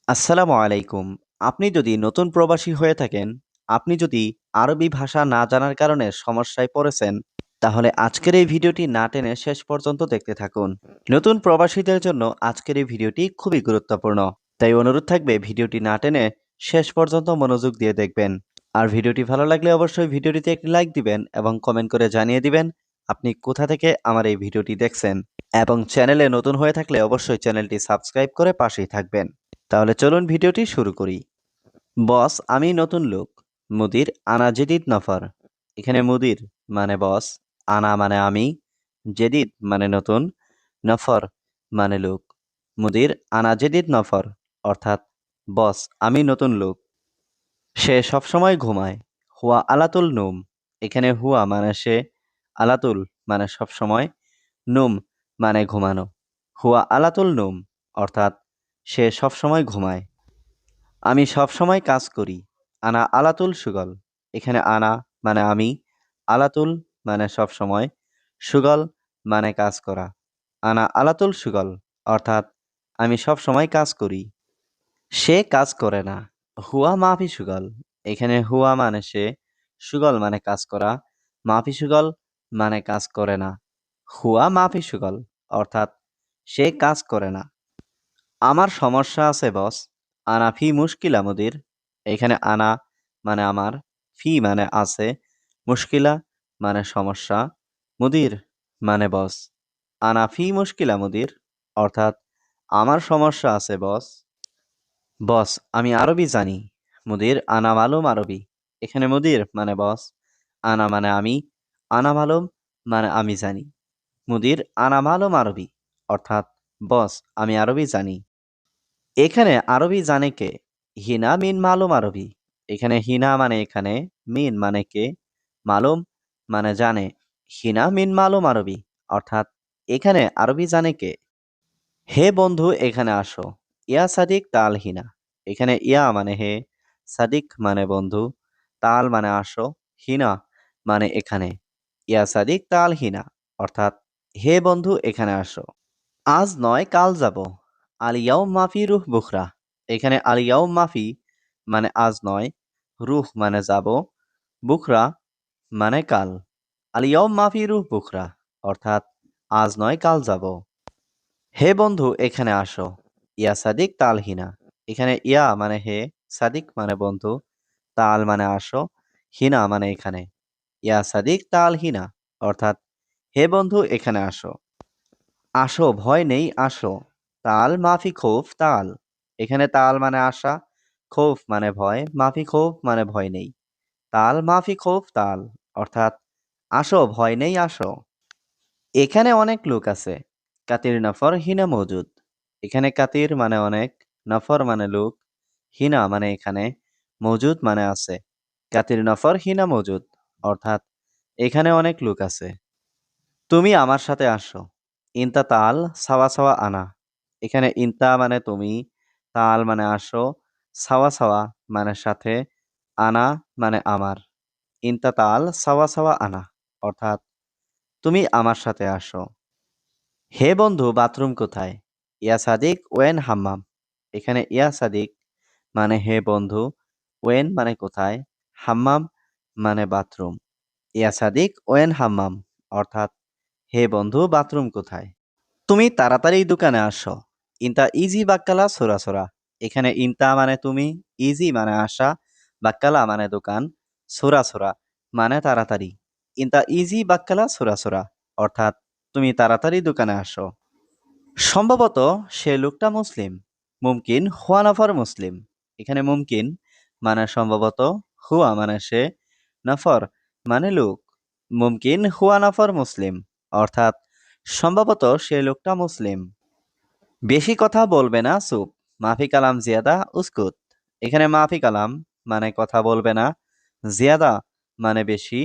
আসসালামু আলাইকুম। আপনি যদি নতুন প্রবাসী হয়ে থাকেন, আপনি যদি আরবি ভাষা না জানার কারণে সমস্যায় পড়েছেন, তাহলে আজকের এই ভিডিওটি না টেনে শেষ পর্যন্ত দেখতে থাকুন। নতুন প্রবাসীদের জন্য আজকের এই ভিডিওটি খুবই গুরুত্বপূর্ণ। তাই অনুরোধ থাকবে ভিডিওটি না টেনে শেষ পর্যন্ত মনোযোগ দিয়ে দেখবেন। আর ভিডিওটি ভালো লাগলে অবশ্যই ভিডিওটিতে একটি লাইক দিবেন এবং কমেন্ট করে জানিয়ে দিবেন আপনি কোথা থেকে আমার এই ভিডিওটি দেখছেন। এবং চ্যানেলে নতুন হয়ে থাকলে অবশ্যই চ্যানেলটি সাবস্ক্রাইব করে পাশেই থাকবেন। তাহলে চলুন ভিডিওটি শুরু করি। বস আমি নতুন লোক। মুদির আনা জেদিদ নফর। এখানে মুদির মানে বস, আনা মানে আমি, জেদিদ মানে নতুন, নফর মানে লোক। মুদির আনা জেদিদ নফর অর্থাৎ বস আমি নতুন লোক। সে সবসময় ঘুমায়। হুয়া আলাতুল নুম। এখানে হুয়া মানে সে, আলাতুল মানে সবসময়, নুম মানে ঘুমানো। হুয়া আলাতুল নুম অর্থাৎ সে সবসময় ঘুমায়। আমি সবসময় কাজ করি। আনা আলাতুল সুগল। এখানে আনা মানে আমি, আলাতুল মানে সবসময়, সুগল মানে কাজ করা। আনা আলাতুল সুগল অর্থাৎ আমি সবসময় কাজ করি। সে কাজ করে না। হুয়া মাফি সুগল। এখানে হুয়া মানে সে, সুগল মানে কাজ করা, মাফি সুগল মানে কাজ করে না। হুয়া মাফি সুগল অর্থাৎ সে কাজ করে না। আমার সমস্যা আছে বস। আনা ফি মুশকিলা মুদির। এখানে আনা মানে আমার, ফি মানে আছে, মুশকিলা মানে সমস্যা, মুদির মানে বস। আনা ফি মুশকিলা মুদির অর্থাৎ আমার সমস্যা আছে বস। বস আমি আরবি জানি। মুদির আনা মালুম আরবি। এখানে মুদির মানে বস, আনা মানে আমি, আনা মালুম মানে আমি জানি। মুদির আনা মালুম আরবি অর্থাৎ বস আমি আরবি জানি। এখানে আরবি জানে কে? হিনা মিন মালুম আরবি। এখানে হিনা মানে এখানে, মিন মানে কে, মালুম মানে জানে। হিনা মিন মালুম আরবি অর্থাৎ এখানে আরবি জানে কে? হে বন্ধু এখানে আসো। ইয়া সাদিক তাল হিনা। এখানে ইয়া মানে হে, সাদিক মানে বন্ধু, তাল মানে আসো, হিনা মানে এখানে। ইয়া সাদিক তাল হিনা অর্থাৎ হে বন্ধু এখানে আসো। আজ নয় কাল যাব। আল ইয়াউম মাফি রুহ বুখরা। এখানে আল ইয়াউম মাফি মানে আজ নয়, রুহ মানে যাব, বুখরা মানে কাল। আল ইয়াউম মাফি রুহ বুখরা অর্থাৎ আজ নয় কাল যাব। হে বন্ধু এখানে আসো। ইয়া সাদিক তাল হিনা। এখানে ইয়া মানে হে, সাদিক মানে বন্ধু, তাল মানে আসো, হিনা মানে এখানে। ইয়া সাদিক তাল হিনা অর্থাৎ হে বন্ধু এখানে আসো। আসো ভয় নেই আসো। তাল মাফি খৌফ তাল। এখানে তাল মানে আসা, খৌফ মানে ভয়, মাফি খৌফ মানে ভয় নেই। তাল মাফি খৌফ তাল অর্থাৎ আসো ভয় নেই আসো। এখানে অনেক লোক আছে। কাতির নফর হিনা মজুদ। এখানে কাতির মানে অনেক, নফর মানে লোক, হিনা মানে এখানে, মজুদ মানে আছে। কাতির নফর হিনা মজুদ অর্থাৎ এখানে অনেক লোক আছে। তুমি আমার সাথে আসো। ইনতা তাল সাওয়া সাওয়া আনা। এখানে ইনতা মানে তুমি, তাল মানে আসো, সাওয়া সাওয়া মানে সাথে, আনা মানে আমার। ইনতা তাল সাওয়া সাওয়া আনা অর্থাৎ তুমি আমার সাথে আসো। হে বন্ধু বাথরুম কোথায়? ইয়া সাদিক ওয়েন হাম্মাম। এখানে ইয়া সাদিক মানে হে বন্ধু, ওয়েন মানে কোথায়, হাম্মাম মানে বাথরুম। ইয়া সাদিক ওয়েন হাম্মাম অর্থাৎ হে বন্ধু বাথরুম কোথায়? তুমি তাড়াতাড়ি দোকানে আসো। ইনতা ইজি বাক্কালা সোরা সোরা। এখানে ইনতা মানে তুমি, ইজি মানে আসা, বাক্কালা মানে দোকান, সোরা সোরা মানে তাড়াতাড়ি। ইনতা ইজি বাক্কালা সোরা সোরা অর্থাৎ তুমি তাড়াতাড়ি দোকানে আসো। সম্ভবত সে লোকটা মুসলিম। মুমকিন হুয়া নফর মুসলিম। এখানে মুমকিন মানে সম্ভবত, হুয়া মানে সে, নফর মানে লোক। মুমকিন হুয়া নফর মুসলিম অর্থাৎ সম্ভবত সে লোকটা মুসলিম। বেশি কথা বলবে না চুপ। মাফি কালাম জিয়াদা উস্কুত। এখানে মাফি কালাম মানে কথা বলবে না, জিয়াদা মানে বেশি,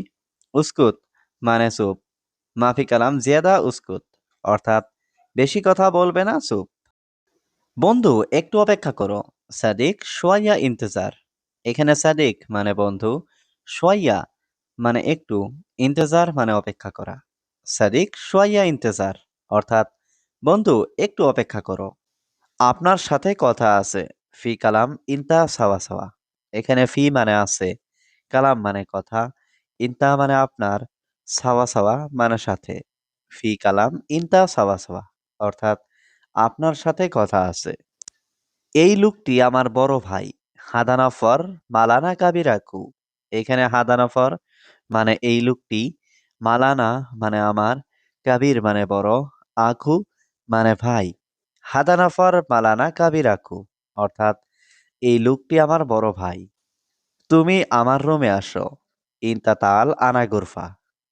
উস্কুত মানে চুপ। মাফি কালাম জিয়াদা উস্কুত অর্থাৎ বেশি কথা বলবে না চুপ। বন্ধু একটু অপেক্ষা করো। সাদিক সোয়াইয়া ইন্তজার। এখানে সাদিক মানে বন্ধু, সোয়াইয়া মানে একটু, ইন্তজার মানে অপেক্ষা করা। সাদিক সোয়াইয়া ইন্তজার অর্থাৎ বন্ধু একটু অপেক্ষা করো। আপনার সাথে কথা আছে। ফি কালাম ইনতা সাওয়া সাওয়া। এখানে ফি মানে আছে, কালাম মানে কথা, ইনতা মানে আপনার, সাওয়া সাওয়া মানে সাথে। ফি কালাম ইনতা সাওয়া সাওয়া, অর্থাৎ আপনার সাথে কথা আছে। এই লোকটি আমার বড় ভাই। হাদানাফর মালানা কাবিরাকু। এখানে হাদানাফর মানে এই লোকটি, মালানা মানে আমার, কাবির মানে বড়, আখু মানে ভাই। হাদানাফর মালানা কাবিরাকু, অর্থাৎ এই লোকটি আমার বড় ভাই। তুমি আমার রুমে আসো। ইনতা তাল আনা গুরফা।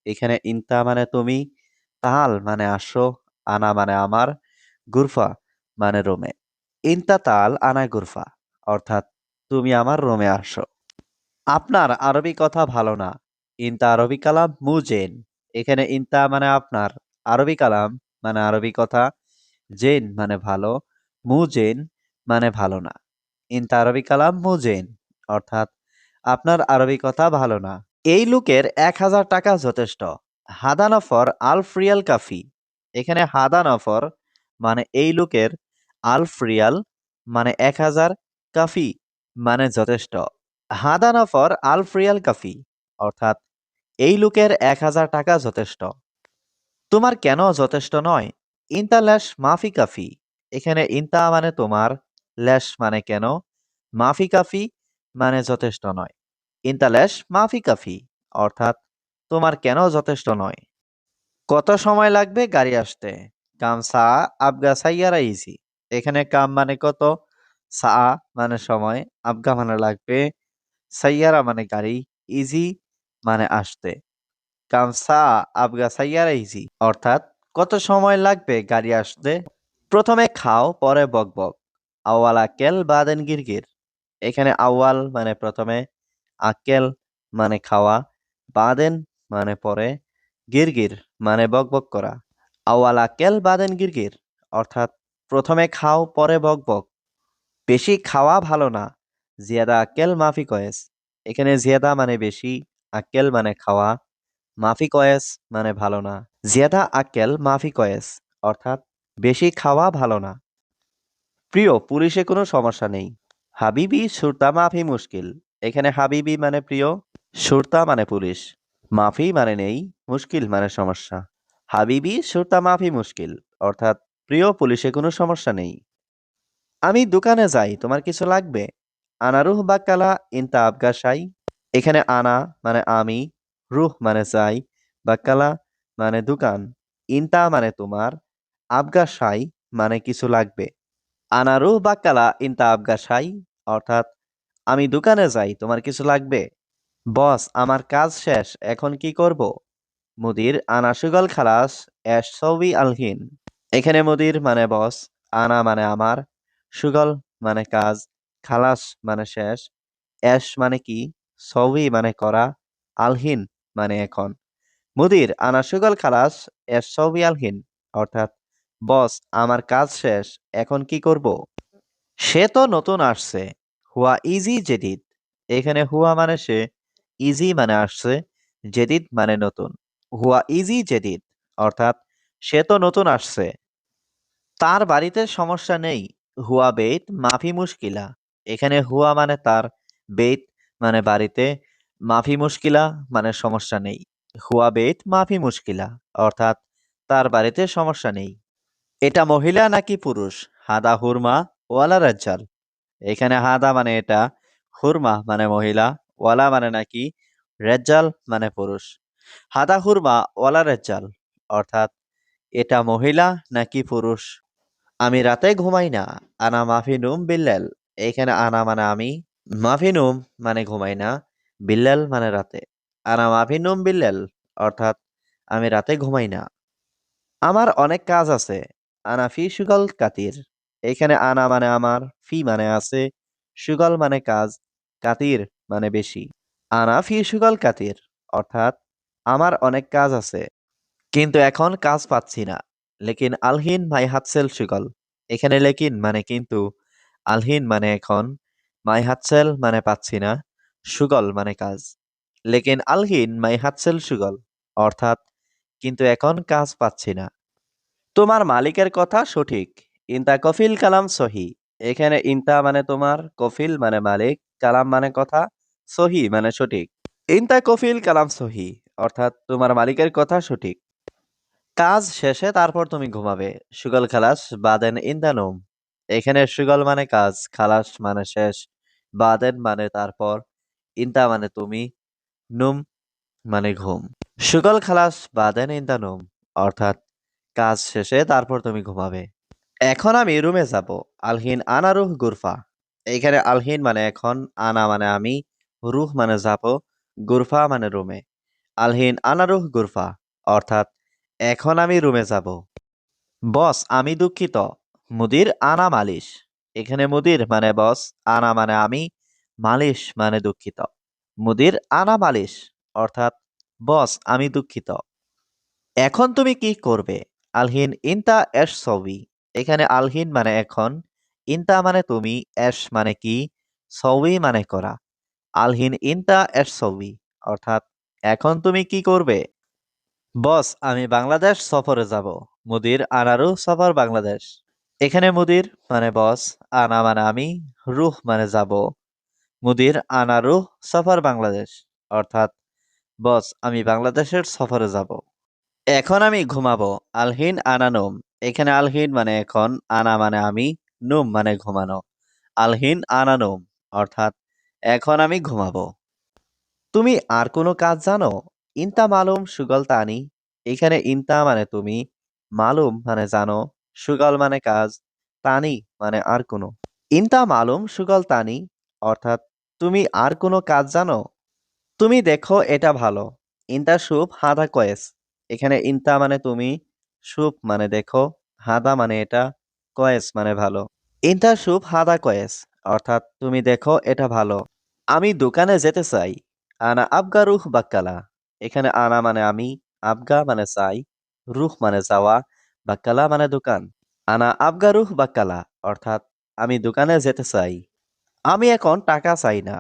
এখানে ইনতা মানে তুমি, তাল মানে আসো, আনা মানে আমার, গুরফা মানে রুমে। ইনতা তাল আনা গুরফা, অর্থাৎ তুমি আমার রুমে আসো। আপনার আরবি কথা ভালো না। ইনতা আরবি কালাম মুজেন। এখানে ইনতা মানে আপনার, আরবি কালাম মানে আরবি কথা, জেন মানে ভালো, মুজেন মানে ভালো না। ইনতা আরবি কালাম মুজেন, অর্থাৎ আপনার আরবি কথা ভালো না। এই লোকের ১,০০০ টাকা যথেষ্ট। হাদানফর আলফ রিয়াল কাফি। এখানে হাদানফর মানে এই লোকের, আলফ রিয়াল মানে ১,০০০, কাফি মানে যথেষ্ট। হাদানফর আলফ রিয়াল কাফি, অর্থাৎ এই লোকের ১,০০০ টাকা যথেষ্ট। তোমার কেন যথেষ্ট নয়? ইনতা ল্যাশ মাফি কাফি। এখানে ইনতা মানে তোমার, ল্যাশ মানে কেন, মাফি কাফি মানে যথেষ্ট নয়। ইনতা ল্যাশ মাফি কাফি, অর্থাৎ তোমার কেন যথেষ্ট নয়। কত সময় লাগবে গাড়ি আসতে? কাম সা আবগা সাইয়ারা ইজি। এখানে কাম মানে কত, সা মানে সময়, আবগা মানে লাগবে, সাইয়ারা মানে গাড়ি, ইজি মানে আসতে। কাম সা আবগা সাইয়ারা ইজি, অর্থাৎ কত সময় লাগবে গাড়ি আসতে। প্রথমে খাও পরে বকবক। আওয়াল আকেল বাদেন গিরগির। এখানে আওয়াল মানে প্রথমে, আকেল মানে খাওয়া, বাদেন মানে পরে, গিরগির মানে বকবক করা। আওয়াল আকেল বাদেন গিরগির, অর্থাৎ প্রথমে খাও পরে বকবক। বেশি খাওয়া ভালো না। জিয়াদা আকেল মাফি কয়েস। এখানে জিয়াদা মানে বেশি, আকেল মানে খাওয়া, মাফি কয়েস মানে ভালো না। জিয়াদা আকেল মাফি কয়েস, অর্থাৎ বেশি খাওয়া ভালো না। প্রিয়, পুলিশে কোনো সমস্যা নেই। হাবিবি সুরতা মাফি মুশকিল। এখানে হাবিবি মানে প্রিয়, সুরতা মানে পুলিশ, মাফি মানে নেই, মুশকিল মানে সমস্যা। হাবিবি সুরতা মাফি মুশকিল, অর্থাৎ প্রিয়, পুলিশে কোনো সমস্যা নেই। আমি দোকানে যাই, তোমার কিছু লাগবে? আনা রুহ বাক্কালা ইনতা আবগা শাই। এখানে আনা মানে আমি, রুহ মানে যাই, বাক্কালা মানে দোকান, ইনতা মানে তোমার, আবগা শাই মানে কিছু লাগবে। আনারু বাক্কালা ইনতা আবগা শাই, অর্থাৎ আমি দোকানে যাই, তোমার কিছু লাগবে? বস, আমার কাজ শেষ, এখন কি করব? মুদির আনা সুগল খালাস এশ সৌবি আলহিন। এখানে মুদির মানে বস, আনা মানে আমার, সুগল মানে কাজ, খালাস মানে শেষ, এশ মানে কি, সৌবি মানে করা, আলহিন মানে এখন। মুদির আনা সুগল খালাস এশ সৌবি আলহিন, অর্থাৎ বস, আমার কাজ শেষ, এখন কি করব? সে তো নতুন আসছে। হুয়া ইজি জেদিদ। এখানে হুয়া মানে সে, ইজি মানে আসছে, জেদিদ মানে নতুন। হুয়া ইজি জেদিদ, অর্থাৎ সে তো নতুন আসছে। তার বাড়িতে সমস্যা নেই। হুয়া বেত মাফি মুশকিলা। এখানে হুয়া মানে তার, বেত মানে বাড়িতে, মাফি মুশকিলা মানে সমস্যা নেই। হুয়া বেত মাফি মুশকিলা, অর্থাৎ তার বাড়িতে সমস্যা নেই। এটা মহিলা নাকি পুরুষ? হাদা হুরমা ওয়ালা রাজ্জাল। এখানে হাদা মানে এটা, হুরমা মানে মহিলা, ওয়ালা মানে নাকি, রেজ্জাল মানে পুরুষ। হাদা হুরমা ওয়ালা রেজ্জাল, অর্থাৎ এটা মহিলা নাকি পুরুষ। আমি রাতে ঘুমাই না। আনা মাফি নুম বিল্লাল। এখানে আনা মানে আমি, মাফি নুম মানে ঘুমাই না, বিল্লাল মানে রাতে। আনা মাফি নুম বিল্লাল, অর্থাৎ আমি রাতে ঘুমাই না। আমার অনেক কাজ আছে। আনা ফি সুগল কাতির। এখানে আনা মানে আমার, ফি মানে আছে, সুগল মানে কাজ, কাতির মানে বেশি। আনা ফি সুগল কাতির, অর্থাৎ আমার অনেক কাজ আছে, কিন্তু এখন কাজ পাচ্ছি না। লেকিন আলহিন মাই হাতসেল সুগল। এখানে লেকিন মানে কিন্তু, আলহিন মানে এখন, মাই হাতসেল মানে পাচ্ছি না, সুগল মানে কাজ। লেকিন আলহিন মাই হাতসেল সুগল, অর্থাৎ কিন্তু এখন কাজ পাচ্ছি না। তোমার মালিকের কথা সঠিক। ইনতা কফিল কালাম সহি। এখানে ইনতা মানে তোমার, কফিল মানে মালিক, কালাম মানে কথা, সহি মানে সঠিক। ইনতা কফিল কালাম সহি, অর্থাৎ তোমার মালিকের কথা সঠিক। কাজ শেষে তারপর তুমি ঘুমাবে। সুগল খালাস বাদেন ইনদা নোম। এখানে সুগল মানে কাজ, খালাস মানে শেষ, বাদেন মানে তারপর, ইনতা মানে তুমি, নুম মানে ঘুম। সুগল খালাস বাদেন ইনদা নোম, অর্থাৎ কাজ শেষে তারপর তুমি ঘুমাবে। এখন আমি রুমে যাব। আলহিন আনা রুহ গুরফা। এইখানে আলহিন মানে এখন, আনা মানে আমি, রুহ মানে যাব, গুরফা মানে রুমে। আলহিন আনা রুহ গুরফা, অর্থাৎ এখন আমি রুমে যাব। বস আমি দুঃখিত। মুদির আনা মালিশ। এখানে মুদির মানে বস, আনা মানে আমি, মালিশ মানে দুঃখিত। মুদির আনা মালিশ, অর্থাৎ বস আমি দুঃখিত। এখন তুমি কি করবে? আলহিন ইনতা এশ সবি। এখানে আলহিন মানে এখন, ইনতা মানে তুমি, এশ মানে কি, সবি মানে করা। আলহিন ইনতা এশ সবি, অর্থাৎ এখন তুমি কি করবে? বস আমি বাংলাদেশ সফরে যাব। মুদির আনারু সফর বাংলাদেশ। এখানে মুদির মানে বস, আনা মানে আমি, রুহ মানে যাব। মুদির আনারু সফর বাংলাদেশ, অর্থাৎ বস আমি বাংলাদেশের সফরে যাব। এখন আমি ঘুমাবো। আলহিন আনা নোম। এখানে আলহিন মানে এখন, আনা মানে আমি, নুম মানে ঘুমানো। আলহিন আনা নোম, অর্থাৎ এখন আমি ঘুমাবো। তুমি আর কোনো কাজ জানো? ইনতা মালুম সুগল তানি। এখানে ইনতা মানে তুমি, মালুম মানে জানো, সুগল মানে কাজ, তানি মানে আর কোনো। ইনতা মালুম সুগল তানি, অর্থাৎ তুমি আর কোনো কাজ জানো? তুমি দেখো এটা ভালো। ইনতা সুপ হাদা কয়েস। এখানে ইনতা মানে তুমি, সুপ মানে দেখো, হাদা মানে এটা, কয়েস মানে ভালো। ইনতা সুপ হাদা কয়েস, অর্থাৎ তুমি দেখো এটা ভালো। আমি দোকানে যেতে চাই। আনা আবগা রুহ বাক্কালা। এখানে আনা মানে আমি, আবগা মানে চাই, রুহ মানে যাওয়া, বাক্কালা মানে দোকান। আনা আবগা রুহ বাক্কালা, অর্থাৎ আমি দোকানে যেতে চাই। আমি এখন টাকা চাই না।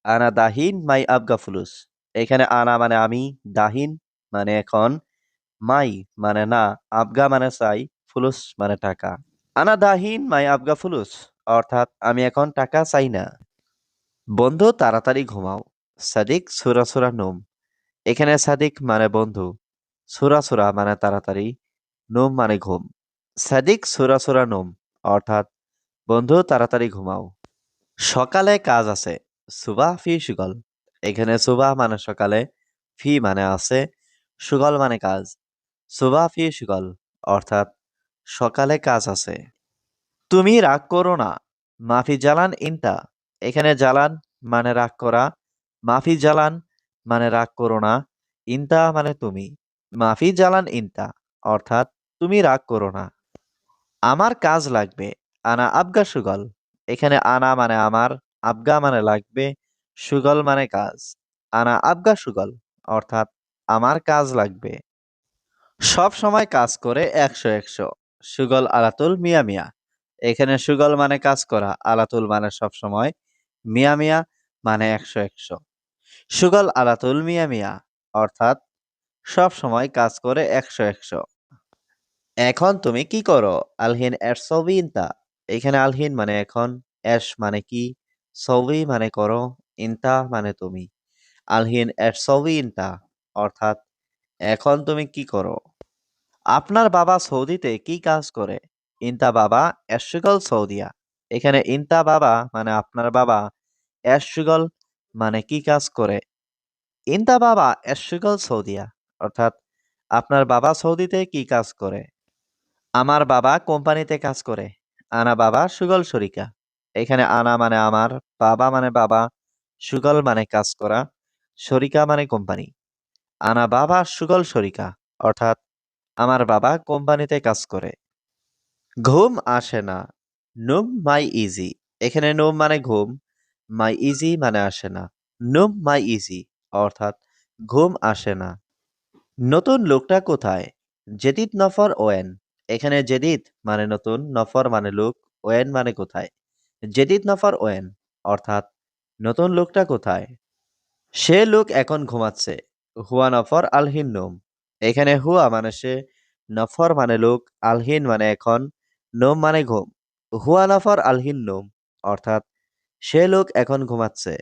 আনা দাহিন মাই আবগা ফুলুস। এখানে আনা মানে আমি, দাহিন মানে এখন, মাই মানে না, আবগা মানে চাই, ফুলুস মানে টাকা। আনা দাহিন মাই আবগা ফুলুস, অর্থাৎ আমি এখন টাকা চাই না। বন্ধু তাড়াতাড়ি ঘুমাও। সাদিক সুরা সুরা নোম। এখানে সাদিক মানে বন্ধু, সুরা সুরা মানে তাড়াতাড়ি, নোম মানে ঘুম। সাদিক সুরা সুরা নোম, অর্থাৎ বন্ধু তাড়াতাড়ি ঘুমাও। সকালে কাজ আছে। সুবাহ ফি সুগল। এখানে সুবাহ মানে সকালে, ফি মানে আছে, সুগল মানে কাজ। সুবাহ ফি সুগল, অর্থাৎ সকালে কাজ আছে। তুমি রাগ করো না। মাফি জালান ইনতা। এখানে জালান মানে রাগ করা, মাফি জালান মানে রাগ করো না, ইনতা মানে তুমি। মাফি জালান ইনতা, অর্থাৎ তুমি রাগ করো না। আমার কাজ লাগবে। আনা আবগা সুগল। এখানে আনা মানে আমার, আবগা মানে লাগবে, সুগল মানে কাজ। আনা আবগা সুগল, অর্থাৎ আমার কাজ লাগবে। সব সময় কাজ করে ১০০ সুগল আলাতুল মিয়া মিয়া। এখানে সুগল মানে কাজ করা, আলাতুল মানে সব সময়, মিয়া মিয়া মানে ১০০ সুগল আলাতুল মিয়া মিয়া, অর্থাৎ সব সময় কাজ করে ১০০ এখন তুমি কি করো? আলহিন এর সবই ইনতা। এখানে আলহিন মানে এখন, এস মানে কি, সবই মানে করো, ইনতা মানে তুমি। আলহিন এর সবই ইনতা, অর্থাৎ এখন তুমি কি করো? আপনার বাবা সৌদিতে কি কাজ করে? ইনতা বাবা এশগল সৌদিয়া। এখানে ইনতা বাবা মানে আপনার বাবা, এশগল মানে কি কাজ করে। ইনতা বাবা এশগল সৌদিয়া, অর্থাৎ আপনার বাবা সৌদিতে কি কাজ করে। আমার বাবা কোম্পানিতে কাজ করে। আনা বাবা সুগল শরিকা। এখানে আনা মানে আমার, বাবা মানে বাবা, সুগল মানে কাজ করা, শরিকা মানে কোম্পানি। আনা বাবা সুগল শরিকা, অর্থাৎ আমার বাবা কোম্পানিতে কাজ করে। ঘুম আসে না। নুম মাই ইজি। এখানে নুম মানে ঘুম, মাই ইজি মানে আসে না। নুম মাই ইজি, অর্থাৎ ঘুম আসে না। নতুন লোকটা কোথায়? জেদিদ নফর ওয়েন। এখানে জেদিদ মানে নতুন, নফর মানে লোক, ওয়েন মানে কোথায়। জেদিদ নফর ওয়েন, অর্থাৎ নতুন লোকটা কোথায়। সে লোক এখন ঘুমাচ্ছে। হুয়া নফর আলহিন নোম। এখানে হুয়া মানে সে, নফর মানে লোক, আলহিন মানে এখন, নোম মানে ঘুম। হুয়া নাফার আলহিন নোম, অর্থাৎ সে লোক এখন ঘুমাচ্ছে।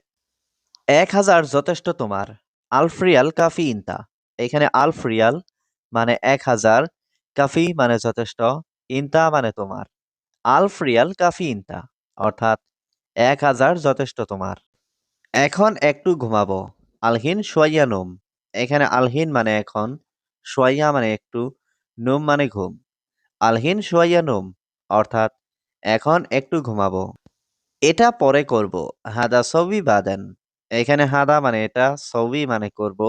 1000 যথেষ্ট তোমার। আলফরিয়াল কাফি ইনতা। এখানে আলফরিয়াল মানে 1000, কাফি মানে যথেষ্ট, ইনতা মানে তোমার। আলফরিয়াল কাফি ইনতা, অর্থাৎ 1000 যথেষ্ট তোমার। এখন একটু ঘুমাবো। আলহিন সোয়াইয়া নোম। এখানে আলহিন মানে এখন, সোয়াইয়া মানে একটু, নোম মানে ঘুম। আলহিন সোয়াইয়া নোম, অর্থাৎ এখন একটু ঘুমাবো। এটা পরে করব। হাদা সবই বাদেন। এখানে হাদা মানে এটা, সবই মানে করব,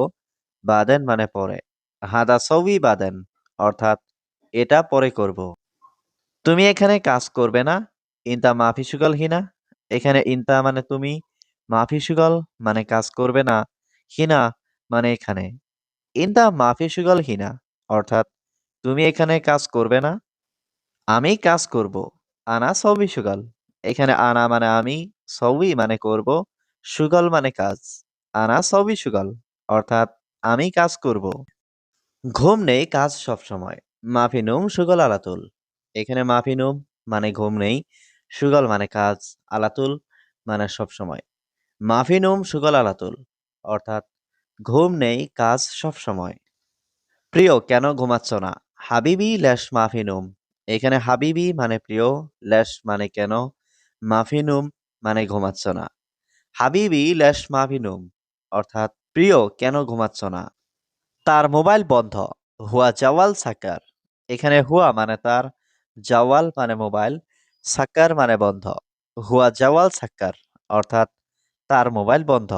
বাদেন মানে পরে। হাদা সবই বাদেন, অর্থাৎ এটা পরে করব। তুমি এখানে কাজ করবে না? ইনতা মাফি সুগল হিনা। এখানে ইনতা মানে তুমি, মাফি সুগল মানে কাজ করবে না, হিনা মানে এখানে। ইনতা মাফি সুগল হিনা, অর্থাৎ তুমি এখানে কাজ করবে না? আমি কাজ করব। আনা সবই সুগল। এখানে আনা মানে আমি, সবই মানে করব, সুগল মানে কাজ। আনা সবই সুগল, অর্থাৎ আমি কাজ করব। ঘুম নেই, কাজ সব সময়। মাফিনুম সুগল আলাতুল। এখানে মাফিনুম মানে ঘুম নেই, সুগল মানে কাজ, আলাতুল মানে সব সময়। মাফিনুম সুগল আলাতুল, অর্থাৎ ঘুম নেই, কাজ সব সময়। প্রিয়, কেন ঘুমাচ্ছ না? হাবিবি ল্যাশ মাফিনুম। এখানে হাবিবি মানে প্রিয়, ল্যাশ মানে কেন, মাফিনুম মানে ঘুমাচ্ছ না। হাবিবি ল্যাশ মাফিনুম, অর্থাৎ প্রিয় কেন ঘুমাচ্ছ না? তার মোবাইল বন্ধ। হুয়া জাওয়াল সাকার। এখানে হুয়া মানে তার, জাওয়াল মানে মোবাইল, সাকার মানে বন্ধ। হুয়া জাওয়াল সাক্কার, অর্থাৎ তার মোবাইল বন্ধ।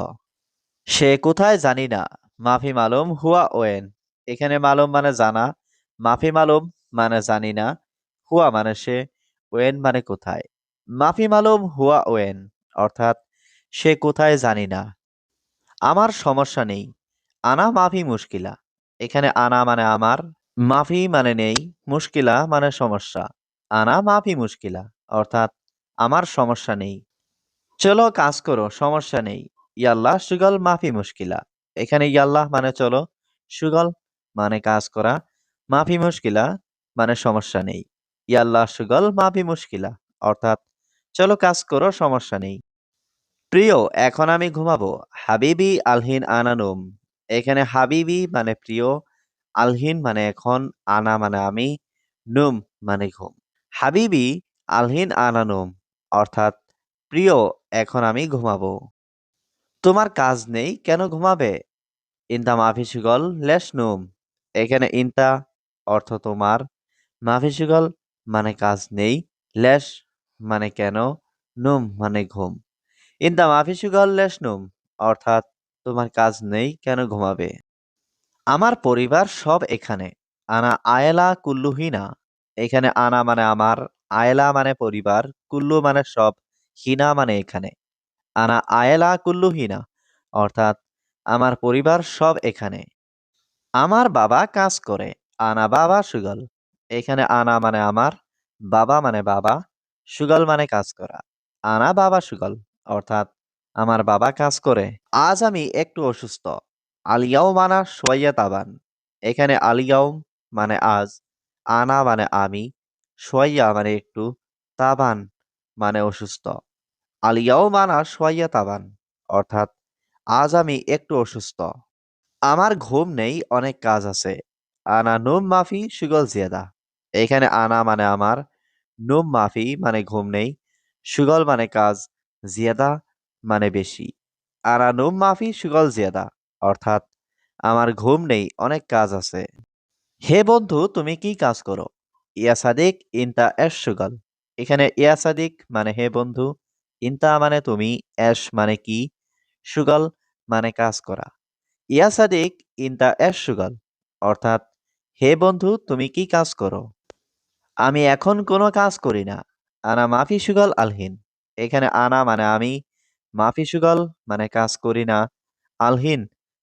সে কোথায় জানি না। মাফি মালুম হুয়া ওয়েন। এখানে মালুম মানে জানা, মাফি মালুম মানে জানি না, হুয়া মানে সে, ওয়েন মানে কোথায়। মাফি মালুম হুয়া ওয়েন, অর্থাৎ সে কোথায় জানি না। আমার সমস্যা নেই। আনা মাফি মুশকিলা। এখানে আনা মানে আমার, মাফি মানে নেই, মুশকিলা মানে সমস্যা। আনা মাফি মুশকিলা, অর্থাৎ আমার সমস্যা নেই। চলো কাজ করো, সমস্যা নেই। ইয়াল্লাহ সুগল মাফি মুশকিলা। এখানে ইয়াল্লাহ মানে চলো, সুগল মানে কাজ করা, মাফি মুশকিলা মানে সমস্যা নেই। ইয়াল্লাহ সুগল মাফি মুশকিলা, অর্থাৎ চলো কাজ করো, সমস্যা নেই। প্রিয়, এখন আমি ঘুমাবো। হাবিবি আলহিন আনানুম। এখানে হাবিবি মানে প্রিয়, আলহিন মানে এখন, আনা মানে আমি, নুম মানে ঘুম। হাবিবি আলহিন আনানুম, অর্থাৎ প্রিয় এখন আমি ঘুমাবো। তোমার কাজ নেই, কেন ঘুমাবে? ইনতা মাফি সুগল লেশ নুম। এখানে ইনতা অর্থ তোমার, মাফি সুগল মানে কাজ নেই, লেশ মানে কেন, নুম মানে ঘুম। ইনতা মাফি সুগল লেশ নুম, অর্থাৎ তোমার কাজ নেই, কেন ঘুমাবে? আমার পরিবার সব এখানে। আনা আয়েলা কুল্লু হিনা। এখানে আনা মানে আমার, আয়েলা মানে পরিবার, কুল্লু মানে সব, হিনা মানে এখানে। আনা আয়েলা কুল্লু হিনা, অর্থাৎ আমার পরিবার সব এখানে। আমার বাবা কাজ করে। আনা বাবা সুগল। এখানে আনা মানে আমার, বাবা মানে বাবা, সুগল মানে কাজ করা। আনা বাবা সুগল, অর্থাৎ আমার বাবা কাজ করে। আজ আমি একটু অসুস্থ। আলিয়াও মানা সোয়াইয়া তাবান। এখানে আলিয়াউম মানে আজ, আনা মানে আমি, সোয়াইয়া মানে একটু, তাবান মানে অসুস্থ। আলিয়াও মানা সোয়াইয়া তাবান, অর্থাৎ আজ আমি একটু অসুস্থ। আমার ঘুম নেই, অনেক কাজ আছে। আনা নুম মাফি সুগল জিয়াদা। এখানে আনা মানে আমার, নুম মাফি মানে ঘুম নেই, সুগল মানে কাজ, জিয়াদা মানে বেশি। আনা নুম মাফি সুগল জিয়াদা, অর্থাৎ আমার ঘুম নেই, অনেক কাজ আছে। হে বন্ধু, তুমি কি কাজ করো? ইয়া সাদিক ইনতা এশ সুগল। এখানে ইয়া সাদিক মানে হে বন্ধু, ইনতা মানে তুমি, এশ মানে কি, সুগল মানে কাজ করা। ইয়া সাদিক ইনতা এশ সুগল, অর্থাৎ হে বন্ধু, তুমি কি কাজ করো? আমি এখন কোনো কাজ করি না। আনা মাফি সুগল আলহিন। এখানে আনা মানে আমি, মাফি সুগল মানে কাজ করি না, আলহিন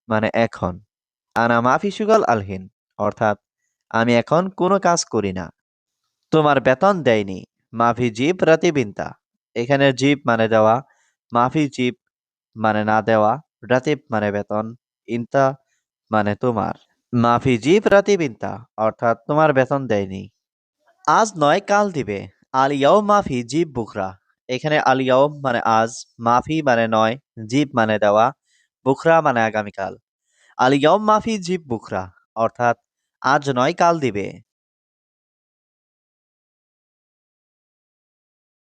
মানে এখন। আনা মাফি সুগল আলহিন, অর্থাৎ আমি এখন কোনো কাজ করি না। তোমার বেতন দেয়নি। মাফি জিব রাতিবিনতা। এখানে জিব মানে দেওয়া, মাফি জিব মানে না দেওয়া, রাতিব মানে বেতন, ইনতা মানে তোমার। মাফি জিব রাতিবিনতা, অর্থাৎ তোমার বেতন দেয়নি। আজ নয় কাল দিবে। আল ইয়াউম মাফি জিব বুখরা। এখানে আল ইয়াউম মানে আজ, মাফি মানে নয়, জিব মানে দেওয়া, বুখরা মানে আগামীকাল। আল ইয়াউম মাফি জিব বুখরা অর্থাৎ আজ নয় কাল দিবে।